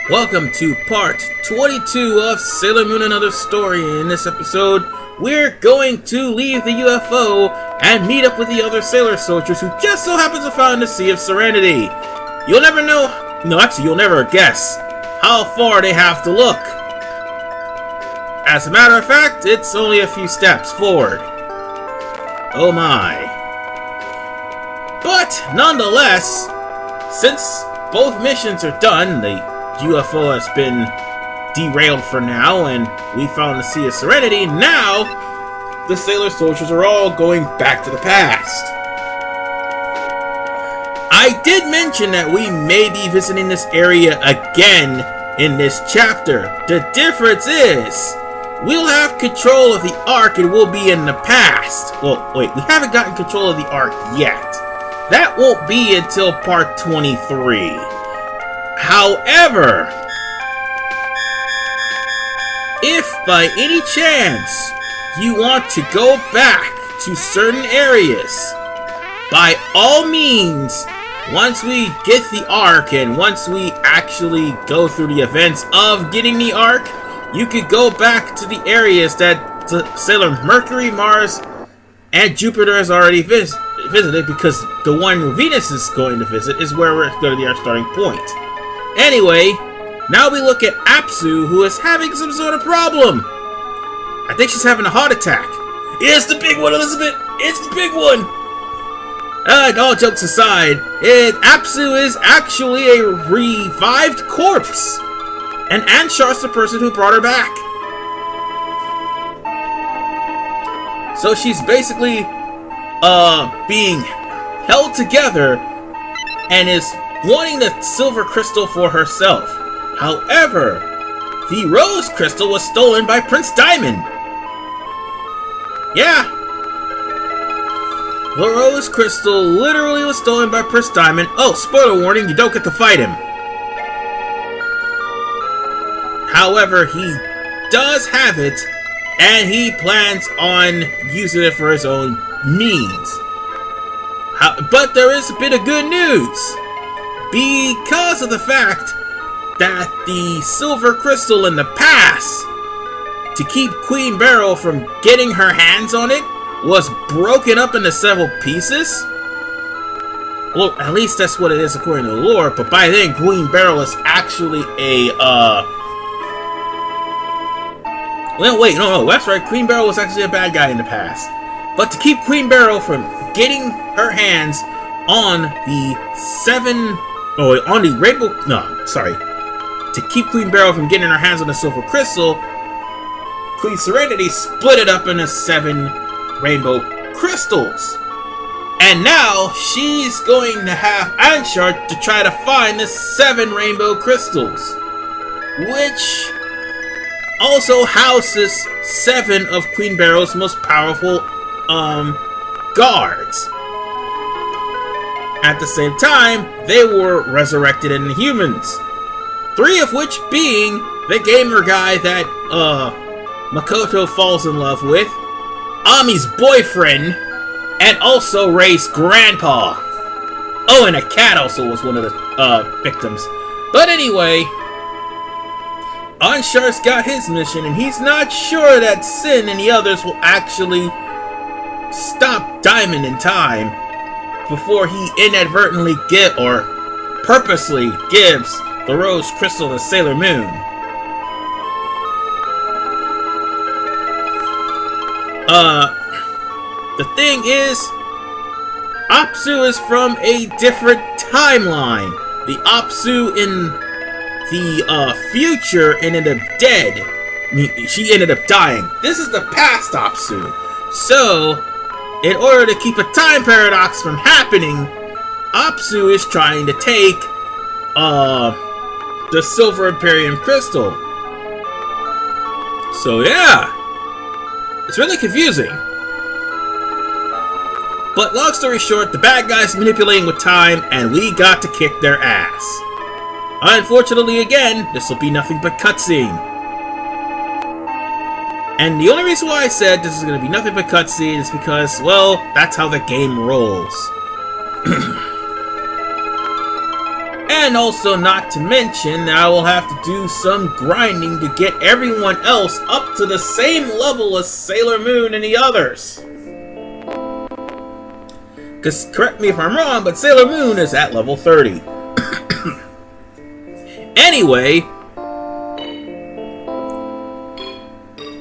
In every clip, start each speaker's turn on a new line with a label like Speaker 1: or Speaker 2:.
Speaker 1: Welcome to part 22 of Sailor Moon Another Story. In this episode, we're going to leave the UFO and meet up with the other sailor soldiers who just so happen to find the Sea of Serenity. You'll never know, you'll never guess how far they have to look. As a matter of fact, it's only a few steps forward. Oh my. But nonetheless, since both missions are done, the UFO has been derailed for now, and we found the Sea of Serenity. Now, the sailor soldiers are all going back to the past. I did mention that we may be visiting this area again in this chapter. The difference is, we'll have control of the Ark and we'll be in the past. Well, wait, we haven't gotten control of the Ark yet. That won't be until part 23. However, if by any chance you want to go back to certain areas, by all means, once we get the Ark and once we actually go through the events of getting the Ark, you could go back to the areas that Sailor Mercury, Mars, and Jupiter has already visited, because the one Venus is going to visit is where we're going to be our starting point. Anyway, now we look at Apsu, who is having some sort of problem. I think she's having a heart attack. It's the big one, Elizabeth! It's the big one! All jokes aside, Apsu is actually a revived corpse. And Anshar's the person who brought her back. So she's basically being held together and is wanting the silver crystal for herself. However, the rose crystal was stolen by Prince Diamond. Yeah. The rose crystal literally was stolen by Prince Diamond. Oh, spoiler warning, you don't get to fight him. However, he does have it, and he plans on using it for his own needs. But there is a bit of good news. Because of the fact that the silver crystal in the past, to keep Queen Beryl from getting her hands on it, was broken up into several pieces. Well, at least that's what it is according to the lore, but by then Queen Beryl is actually a, well, wait, no, that's right, Queen Beryl was actually a bad guy in the past. But to keep Queen Beryl from getting her hands on the rainbow, to keep Queen Beryl from getting her hands on the silver crystal, Queen Serenity split it up into 7 rainbow crystals. And now she's going to have Anshar to try to find the 7 rainbow crystals, which also houses 7 of Queen Beryl's most powerful guards. At the same time, they were resurrected into humans. 3 of which being the gamer guy that Makoto falls in love with, Ami's boyfriend, and also Rei's grandpa. Oh, and a cat also was one of the victims. But anyway, Anshar's got his mission, and he's not sure that Sin and the others will actually stop Diamond in time before he inadvertently purposely gives the rose crystal to Sailor Moon. The thing is, Apsu is from a different timeline. The Apsu in the future ended up dead. She ended up dying. This is the past Apsu. So, in order to keep a time paradox from happening, Apsu is trying to take the Silver Imperium crystal. So yeah, it's really confusing. But long story short, the bad guys manipulating with time, and we got to kick their ass. Unfortunately, again, this will be nothing but cutscene. And the only reason why I said this is going to be nothing but cutscene is because, well, that's how the game rolls. And also not to mention, I will have to do some grinding to get everyone else up to the same level as Sailor Moon and the others. Because, correct me if I'm wrong, but Sailor Moon is at level 30. Anyway,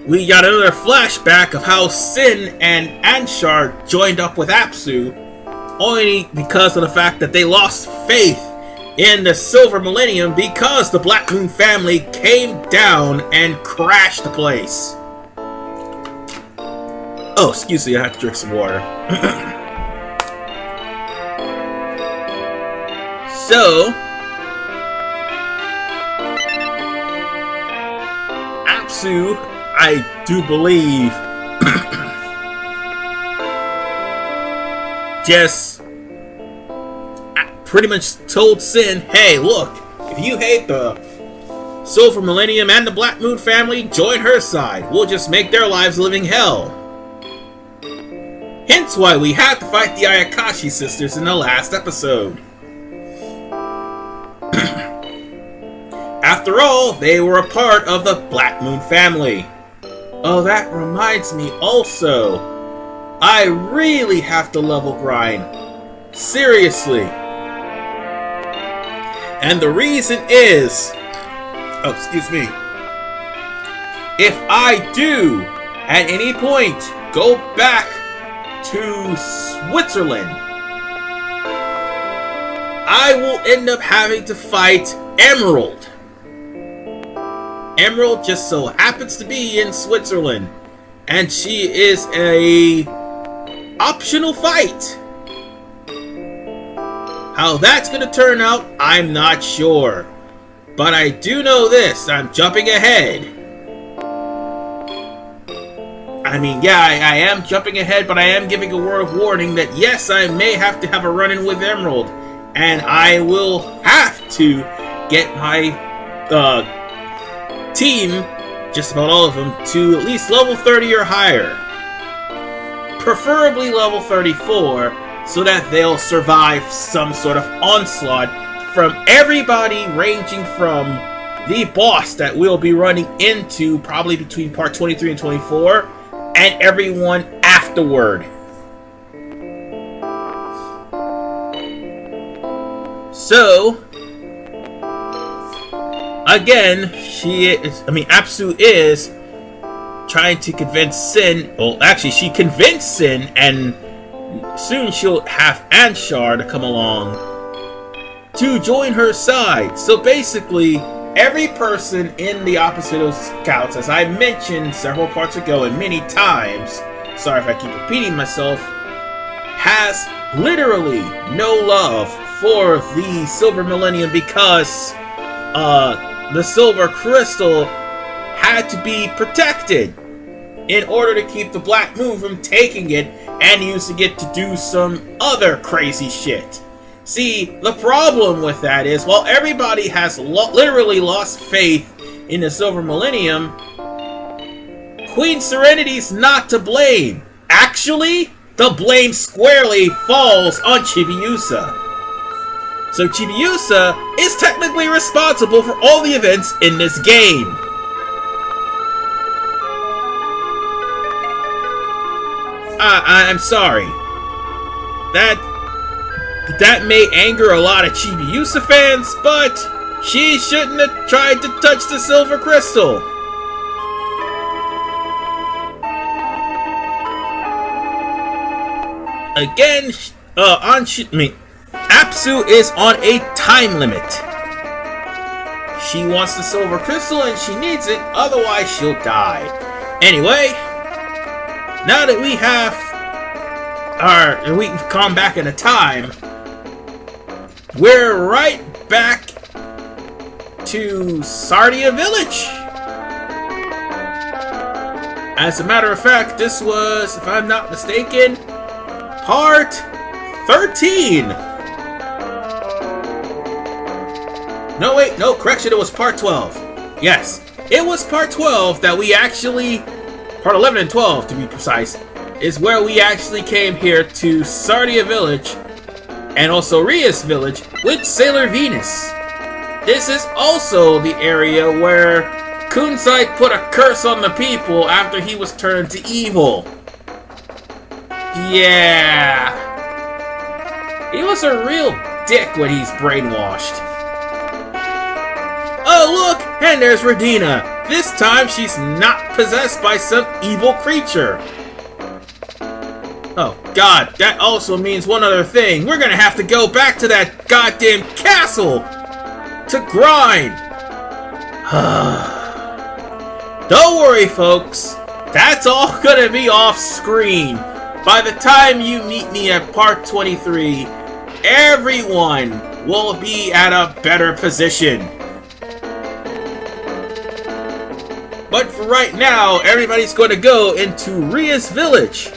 Speaker 1: we got another flashback of how Sin and Anshar joined up with Apsu, only because of the fact that they lost faith in the Silver Millennium because the Black Moon family came down and crashed the place. Oh, excuse me, I have to drink some water. So, Apsu, I do believe, just pretty much told Sin, hey, look, if you hate the Silver Millennium and the Black Moon family, join her side. We'll just make their lives living hell. Hence why we had to fight the Ayakashi sisters in the last episode. After all, they were a part of the Black Moon family. Oh, that reminds me also, I really have to level grind. Seriously. And the reason is, oh, excuse me, if I do, at any point, go back to Switzerland, I will end up having to fight Emerald. Emerald just so happens to be in Switzerland, and she is a optional fight. How that's gonna turn out, I'm not sure. But I do know this, I'm jumping ahead. I mean, yeah, I am jumping ahead, but I am giving a word of warning that yes, I may have to have a run-in with Emerald. And I will have to get my team, just about all of them, to at least level 30 or higher. Preferably level 34, so that they'll survive some sort of onslaught from everybody ranging from the boss that we'll be running into probably between part 23 and 24, and everyone afterward. So, again, Apsu is trying to convince Sin, well, actually, she convinced Sin, and soon she'll have Anshar to come along to join her side. So basically, every person in the opposite of Scouts, as I mentioned several parts ago and many times, sorry if I keep repeating myself, has literally no love for the Silver Millennium because the Silver Crystal had to be protected in order to keep the Black Moon from taking it and using it to do some other crazy shit. See, the problem with that is, while everybody has literally lost faith in the Silver Millennium, Queen Serenity's not to blame. Actually, the blame squarely falls on Chibiusa. So Chibiusa is technically responsible for all the events in this game. I'm sorry. That may anger a lot of Chibiusa fans, but she shouldn't have tried to touch the Silver Crystal. Again, Apsu is on a time limit. She wants the Silver Crystal and she needs it, otherwise she'll die. Anyway, now that we've gone back in a time, we're right back to Sardia Village. As a matter of fact, this was, if I'm not mistaken, part 13. No, wait, no, correction, it was part 12. Yes, it was part 12 that we actually, part 11 and 12 to be precise, is where we actually came here to Sardia Village and also Rias Village with Sailor Venus. This is also the area where Kunzite put a curse on the people after he was turned to evil. Yeah. He was a real dick when he's brainwashed. Oh look, and there's Radina. This time she's not possessed by some evil creature. Oh god, that also means one other thing. We're gonna have to go back to that goddamn castle to grind. Don't worry, folks. That's all gonna be off screen. By the time you meet me at part 23, everyone will be at a better position. But for right now, everybody's going to go into Ria's village.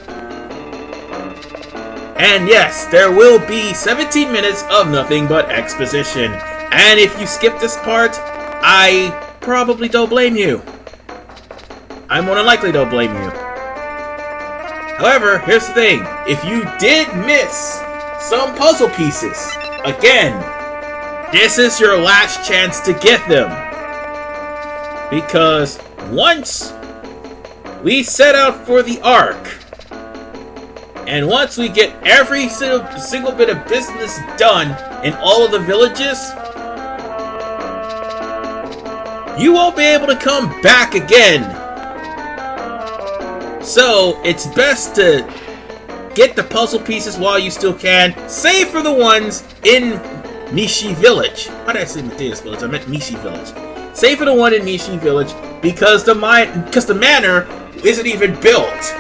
Speaker 1: And yes, there will be 17 minutes of nothing but exposition. And if you skip this part, I probably don't blame you. I more than likely don't blame you. However, here's the thing. If you did miss some puzzle pieces, again, this is your last chance to get them. Because once we set out for the Ark, and once we get every single bit of business done in all of the villages, you won't be able to come back again. So, it's best to get the puzzle pieces while you still can, save for the ones in Nishi Village. How did I say Mateus Village? I meant Nishi Village. Save for the one in Nishi Village because the manor isn't even built.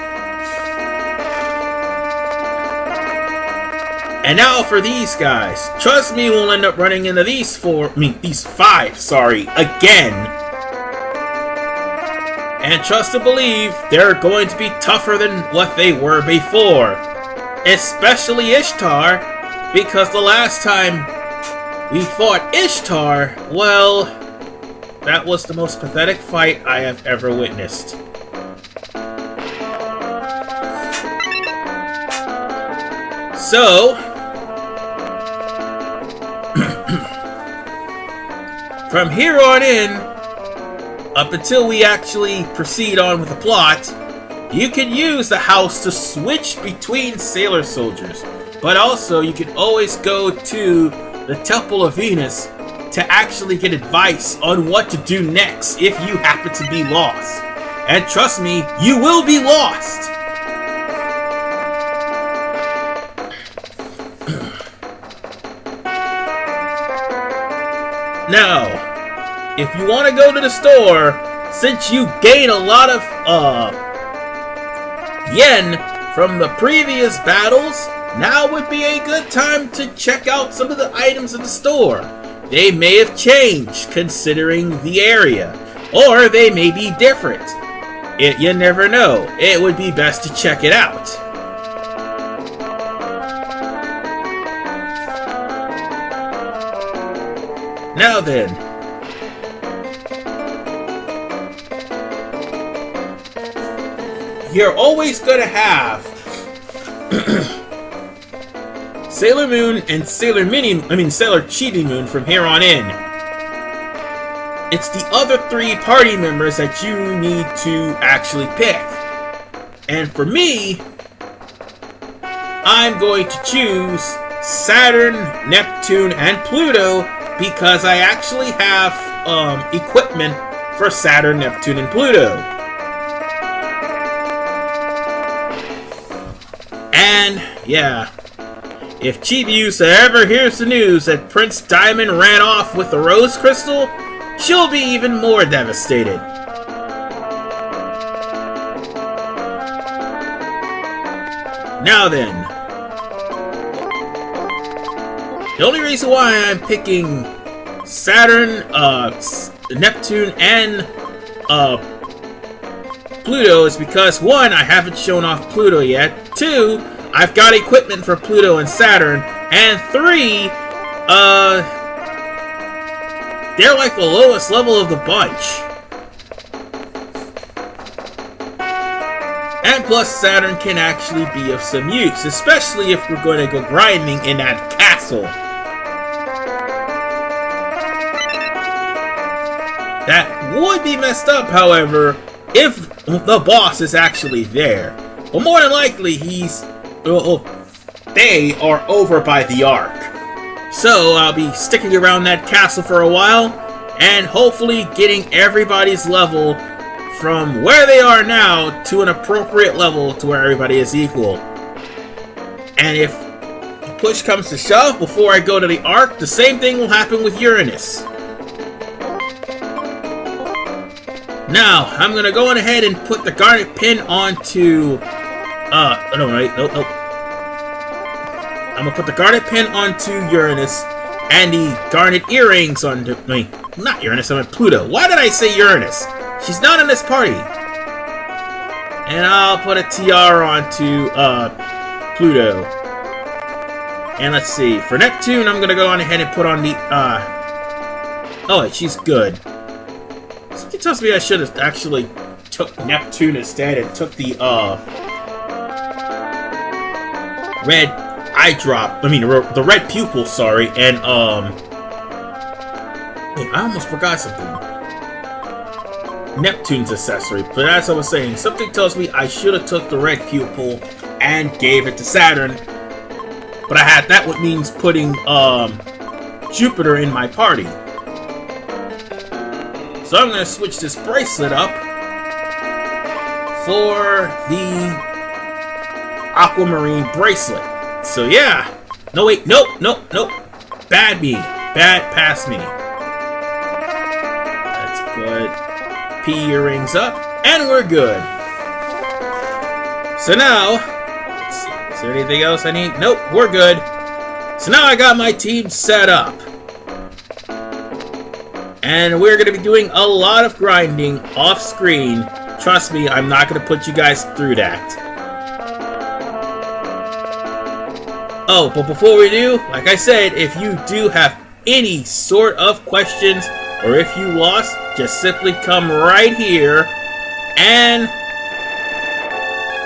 Speaker 1: And now for these guys. Trust me, we'll end up running into these five, again. And trust to believe, they're going to be tougher than what they were before. Especially Ishtar, because the last time we fought Ishtar, well, that was the most pathetic fight I have ever witnessed. So, from here on in, up until we actually proceed on with the plot, you can use the house to switch between sailor soldiers. But also, you can always go to the Temple of Venus to actually get advice on what to do next if you happen to be lost. And trust me, you will be lost! Now, if you want to go to the store, since you gain a lot of yen from the previous battles, now would be a good time to check out some of the items in the store. They may have changed considering the area, or they may be different. You never know. It would be best to check it out. Now then, you're always going to have Sailor Moon and Sailor Chibi Moon from here on in. It's the other three party members that you need to actually pick. And for me, I'm going to choose Saturn, Neptune, and Pluto because I actually have equipment for Saturn, Neptune, and Pluto. And, yeah, if Chibiusa ever hears the news that Prince Diamond ran off with the Rose Crystal, she'll be even more devastated. Now then, the only reason why I'm picking Saturn, Neptune, and Pluto is because, one, I haven't shown off Pluto yet, two, I've got equipment for Pluto and Saturn, and three, they're like the lowest level of the bunch. And plus, Saturn can actually be of some use, especially if we're going to go grinding in that castle. That would be messed up, however, if the boss is actually there. But more than likely, they are over by the Ark. So I'll be sticking around that castle for a while, and hopefully getting everybody's level from where they are now to an appropriate level to where everybody is equal. And if push comes to shove, before I go to the Ark, the same thing will happen with Uranus. Now, I'm gonna go on ahead and put the garnet pin onto... Nope. I'm gonna put the garnet pin onto Uranus, and the garnet earrings onto... not Uranus, I meant Pluto. Why did I say Uranus? She's not in this party. And I'll put a tiara onto, Pluto. And let's see, for Neptune, I'm gonna go on ahead and put on the, oh, wait, she's good. Something tells me I should have actually took Neptune instead and took the, red eye drop, the red pupil, sorry, and, wait, I almost forgot something. Neptune's accessory, but as I was saying, something tells me I should have took the red pupil and gave it to Saturn. But that would means putting, Jupiter in my party. So I'm gonna switch this bracelet up for the aquamarine bracelet. So yeah. No, wait, nope. Bad me. Bad past me. Let's put P earrings up, and we're good. So now, let's see, is there anything else I need? Nope, we're good. So now I got my team set up. And we're going to be doing a lot of grinding off screen. Trust me, I'm not going to put you guys through that. Oh, but before we do, like I said, if you do have any sort of questions, or if you lost, just simply come right here and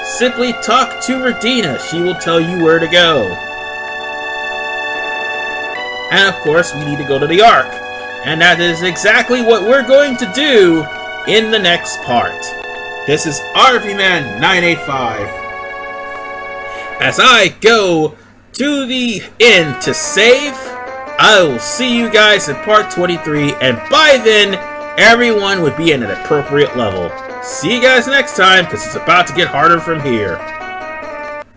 Speaker 1: simply talk to Radina. She will tell you where to go. And of course, we need to go to the Ark. And that is exactly what we're going to do in the next part. This is RVman 985. As I go to the inn to save, I will see you guys in part 23, and by then, everyone would be at an appropriate level. See you guys next time, because it's about to get harder from here.